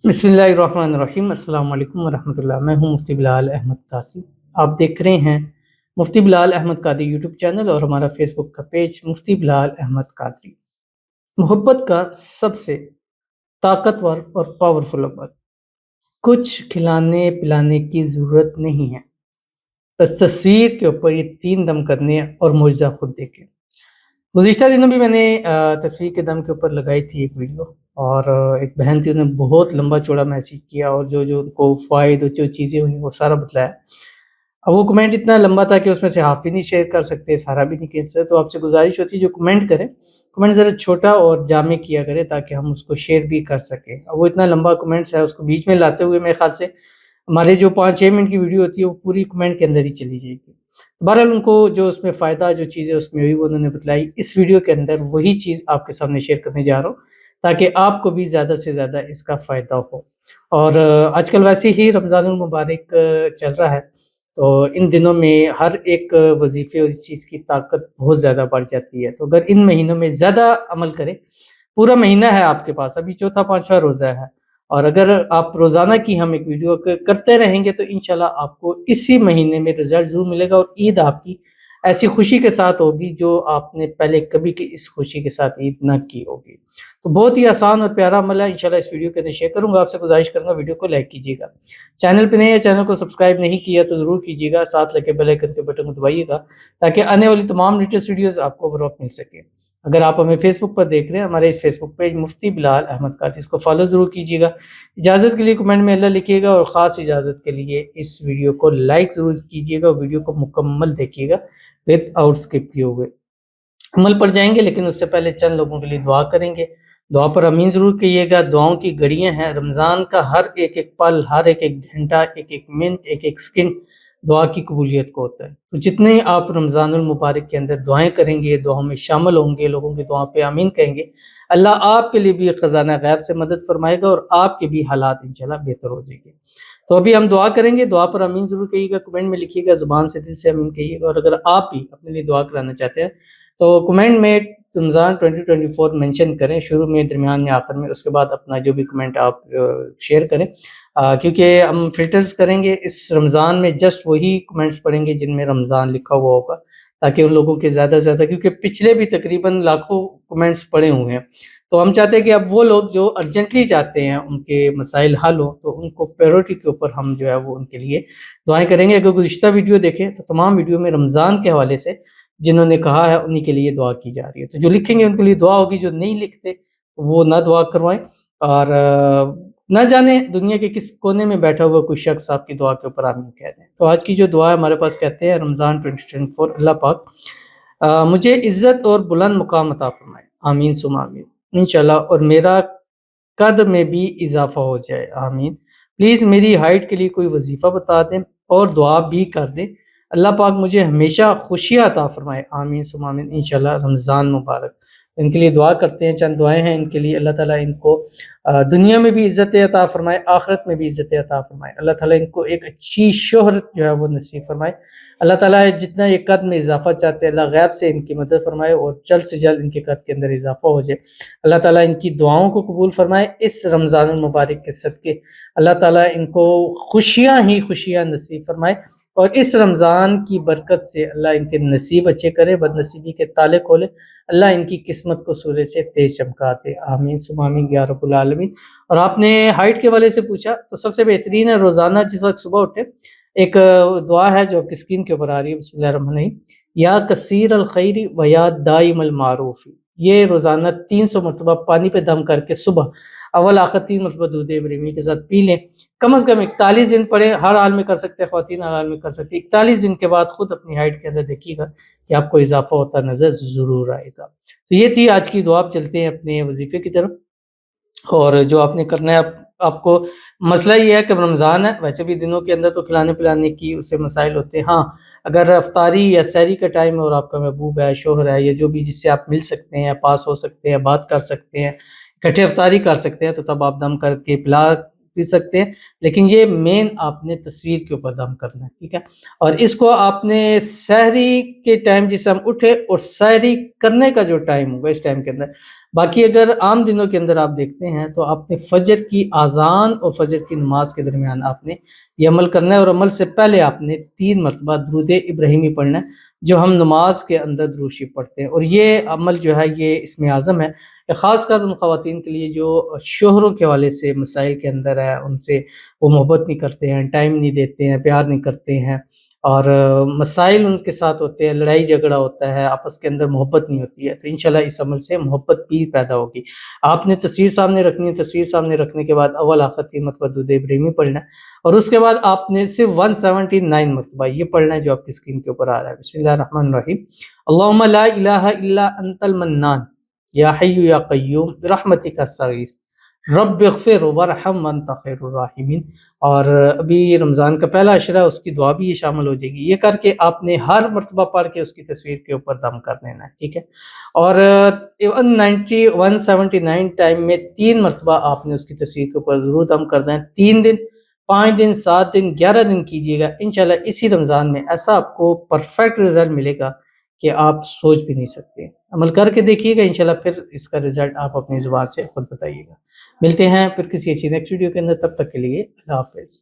बिस्मिल्लाहिर्रहमानिर्रहीम। अस्सलाम वालेकुम वरहमतुल्लाह। मैं हूं मुफ्ती बिलाल अहमद कादरी। आप देख रहे हैं मुफ्ती बिलाल अहमद कादरी यूट्यूब चैनल और हमारा फेसबुक का पेज मुफ्ती बिलाल अहमद कादरी। मोहब्बत का सबसे ताकतवर और पावरफुल अमल, कुछ खिलाने पिलाने की ज़रूरत नहीं है, बस तस्वीर के ऊपर ये 3 दम करने और मुआजिज़ा खुद देखें। गुज़िश्ता दिनों भी मैंने तस्वीर के दम के ऊपर लगाई थी एक वीडियो, और एक बहन थी, उन्होंने बहुत लंबा चौड़ा मैसेज किया और जो-जो उनको फ़ायदे और जो चीज़ें हुई वो सारा बतलाया। अब वो कमेंट इतना लंबा था कि उसमें से हाफ़ भी नहीं शेयर कर सकते, सारा भी नहीं कह सकते, तो आपसे गुज़ारिश होती है जो कमेंट करें, कमेंट ज़रा छोटा और जामे किया करें ताकि हम उसको शेयर भी कर सकें। अब वो इतना लंबा कमेंट्स है, उसको बीच में लाते हुए मेरे ख़्याल से हमारे जो 5-6 मिनट की वीडियो होती है वो पूरी कमेंट के अंदर ही चली जाएगी। बहरहाल उनको जो उसमें फ़ायदा जो चीज़ें उसमें हुई वो उन्होंने बतलाई। इस वीडियो के अंदर वही चीज़ आपके सामने शेयर करने जा रहा हूँ ताकि आपको भी ज़्यादा से ज़्यादा इसका फ़ायदा हो। और आजकल वैसे ही रमज़ानुल मुबारक चल रहा है, तो इन दिनों में हर एक वज़ीफ़े और इस चीज़ की ताकत बहुत ज़्यादा बढ़ जाती है। तो अगर इन महीनों में ज़्यादा अमल करें, पूरा महीना है आपके पास, अभी चौथा 5वां रोज़ा है, और अगर आप रोज़ाना की हम एक वीडियो करते रहेंगे तो इंशाल्लाह आपको इसी महीने में रिज़ल्ट ज़रूर मिलेगा और ईद आपकी ऐसी खुशी के साथ होगी जो आपने पहले कभी की इस खुशी के साथ ईद ना की होगी। तो बहुत ही आसान और प्यारा अमल है, इंशाल्लाह इस वीडियो के अंदर शेयर करूँगा। आपसे गुज़ारिश करूँगा वीडियो को लाइक कीजिएगा। चैनल पे नए हैं, चैनल को सब्सक्राइब नहीं किया तो ज़रूर कीजिएगा, साथ लगे बेल आइकन के बटन को दबाइएगा ताकि आने वाली तमाम लेटेस्ट वीडियोज़ आपको बर वक़्त मिल सके। अगर आप हमें फ़ेसबुक पर देख रहे हैं, हमारे इस फ़ेसबुक पेज मुफ्ती बिलाल अहमद कादरी, इसको फ़ॉलो ज़रूर कीजिएगा। इजाज़त के लिए कमेंट में अल्लाह लिखिएगा और ख़ास इजाज़त के लिए इस वीडियो को लाइक ज़रूर कीजिएगा और वीडियो को मुकम्मल देखिएगा विदाउट स्किप किए हुए। अमल पर जाएँगे लेकिन उससे पहले चंद लोगों के लिए दुआ करेंगे। दुआ पर आमीन ज़रूर कहिएगा। दुआओं की घड़ियाँ हैं, रमज़ान का हर एक-एक पल, हर एक-एक घंटा, एक-एक मिनट, एक-एक सेकंड दुआ की कबूलियत को होता है। तो जितने आप रमज़ानुल मुबारक के अंदर दुआएँ करेंगे, दुआओं में शामिल होंगे, लोगों की दुआ पे आमीन कहेंगे, अल्लाह आपके लिए भी खज़ाना गैब से मदद फ़रमाएगा और आपके भी हालात इंशाअल्लाह बेहतर हो जाएँगे। तो अभी हम दुआ करेंगे, दुआ पर आमीन ज़रूर कहिएगा, कमेंट में लिखिएगा, ज़ुबान से दिल से आमीन कहिएगा। और अगर आप भी अपने लिए दुआ कराना चाहते हैं तो कमेंट में रमज़ान 2024 मेंशन करें, शुरू में, दरमियान में, आखिर में, उसके बाद अपना जो भी कमेंट आप शेयर करें। क्योंकि हम फ़िल्टर्स करेंगे इस रमज़ान में, जस्ट वही कमेंट्स पढ़ेंगे जिनमें रमज़ान लिखा हुआ होगा, ताकि उन लोगों के ज़्यादा से ज़्यादा, क्योंकि पिछले भी तकरीबन लाखों कमेंट्स पड़े हुए हैं। तो हम चाहते हैं कि अब वो लोग जो अर्जेंटली चाहते हैं उनके मसाइल हल हो, तो उनको प्रायोरिटी के ऊपर हम जो है वो उनके लिए दुआएँ करेंगे। अगर गुज़िश्ता वीडियो देखें तो तमाम वीडियो में रमज़ान के हवाले से जिन्होंने कहा है उन्हीं के लिए दुआ की जा रही है। तो जो लिखेंगे उनके लिए दुआ होगी, जो नहीं लिखते वो ना दुआ करवाएँ। और ना जाने दुनिया के किस कोने में बैठा हुआ कोई शख्स आपकी दुआ के ऊपर आमीन कह दें। तो आज की जो दुआ है हमारे पास, कहते हैं रमज़ान 2024, अल्लाह पाक मुझे इज़्ज़त और बुलंद मुकाम अता फ़रमाए, आमीन सुम्मा आमीन, इंशाअल्लाह, और मेरा कद में भी इज़ाफ़ा हो जाए, आमीन। प्लीज़ मेरी हाइट के लिए कोई वज़ीफ़ा बता दें और दुआ भी कर दें। अल्लाह पाक मुझे हमेशा खुशियाँ अता फ़रमाए, आमीन सुम्मा आमीन, इंशाअल्लाह। रमज़ान मुबारक। इनके लिए दुआ करते हैं, चंद दुआएँ हैं इनके लिए। अल्लाह ताला इनको दुनिया में भी इज़्ज़तें अता फ़रमाए, आखिरत में भी इज़्ज़तें अता फ़रमाए। अल्लाह ताला इनको एक अच्छी शोहरत जो है वो नसीब फ़रमाए। अल्लाह ताला जितना ये कद में इज़ाफ़ा चाहते हैं, अल्लाह गैब से इनकी मदद फ़रमाए और जल्द से जल्द इनके कद के अंदर इज़ाफ़ा हो जाए। अल्लाह ताला इनकी दुआओं को कबूल फ़रमाए। इस रमज़ानुल मुबारक के सदके अल्लाह ताला इनको खुशियाँ ही खुशियाँ नसीब फ़रमाए और इस रमज़ान की बरकत से अल्लाह इनके नसीब अच्छे करे, बदनसीबी के ताले खोले, अल्लाह इनकी किस्मत को सूरज से तेज़ चमका दे, आमीन सुम्मा आमीन या रब्बुल आलमीन। और आपने हाइट के हवाले से पूछा, तो सबसे बेहतरीन है रोज़ाना जिस वक़्त सुबह उठे, एक दुआ है जो आपकी स्क्रीन के ऊपर आ रही है, बिस्मिल्लाहिर रहमानिर रहीम, या कसीर अल खैरी व या दाइम अल मारूफ़ी। ये रोज़ाना 300 मरतबा पानी पे दम करके सुबह अव्वल आखिर 3 मरतबा दूध इब्राहिमी के साथ पी लें। कम से कम 41 दिन पढ़ें, हर हाल में कर सकते हैं ख़वातीन, हर हाल में कर सकती हैं। 41 दिन के बाद खुद अपनी हाइट के अंदर देखिएगा कि आपको इज़ाफ़ा होता नज़र ज़रूर आएगा। तो ये थी आज की दुआ। अब चलते हैं अपने वज़ीफ़े की तरफ। और जो आपने करना है, आपको मसला ये है कि रमज़ान है, वैसे भी दिनों के अंदर तो खिलाने-पिलाने की उससे मसाइल होते हैं। हाँ, अगर इफ्तारी या सहरी का टाइम है और आपका महबूब है, शौहर है, या जो भी जिससे आप मिल सकते हैं, पास हो सकते हैं, बात कर सकते हैं, इकट्ठे इफ्तारी कर सकते हैं, तो तब आप दम करके بھی سکتے ہیں، لیکن یہ مین آپ نے تصویر کے اوپر دم کرنا ہے، ٹھیک ہے؟ اور اس کو آپ نے سحری کے ٹائم جسے ہم اٹھے اور سحری کرنے کا جو ٹائم ہوگا اس ٹائم کے اندر، باقی اگر عام دنوں کے اندر آپ دیکھتے ہیں تو آپ نے فجر کی اذان اور فجر کی نماز کے درمیان آپ نے یہ عمل کرنا ہے، اور عمل سے پہلے آپ نے 3 مرتبہ درود ابراہیمی پڑھنا ہے جو ہم نماز کے اندر درود شریف پڑھتے ہیں۔ اور یہ عمل جو ہے یہ اسم اعظم ہے، خاص کر ان خواتین کے لیے جو شوہروں کے حوالے سے مسائل کے اندر ہے، ان سے وہ محبت نہیں کرتے ہیں، ٹائم نہیں دیتے ہیں، پیار نہیں کرتے ہیں، اور مسائل ان کے ساتھ ہوتے ہیں، لڑائی جھگڑا ہوتا ہے، آپس کے اندر محبت نہیں ہوتی ہے، تو انشاءاللہ اس عمل سے محبت بھی پیدا ہوگی۔ آپ نے تصویر سامنے رکھنی ہے، تصویر سامنے رکھنے کے بعد اول آخر 3 مرتبہ درود ابراہیمی پڑھنا ہے، اور اس کے بعد آپ نے صرف 179 مرتبہ یہ پڑھنا ہے جو آپ کی اسکرین کے اوپر آ رہا ہے۔ بسم اللہ الرحمن الرحیم، اللہم لا الہ الا انت المنان یا حی یا قیوم برحمتک استغیث رب اغفر ورحم وانت خیر الراحمین۔ اور ابھی رمضان کا پہلا عشرہ ہے، اس کی دعا بھی یہ شامل ہو جائے گی، یہ کر کے آپ نے ہر مرتبہ پڑھ کے اس کی تصویر کے اوپر دم کر دینا ہے، ٹھیک ہے؟ اور 179 ٹائم میں 3 مرتبہ آپ نے اس کی تصویر کے اوپر ضرور دم کرنا ہے۔ 3 دن، 5 دن، 7 دن، 11 دن کیجیے گا، انشاءاللہ اسی رمضان میں ایسا آپ کو پرفیکٹ رزلٹ ملے گا کہ آپ سوچ بھی نہیں سکتے۔ عمل کر کے دیکھیے گا، انشاءاللہ پھر اس کا رزلٹ آپ اپنی زبان سے خود بتائیے گا۔ ملتے ہیں پھر کسی اچھی نیکسٹ ویڈیو کے اندر، تب تک کے لیے اللہ حافظ۔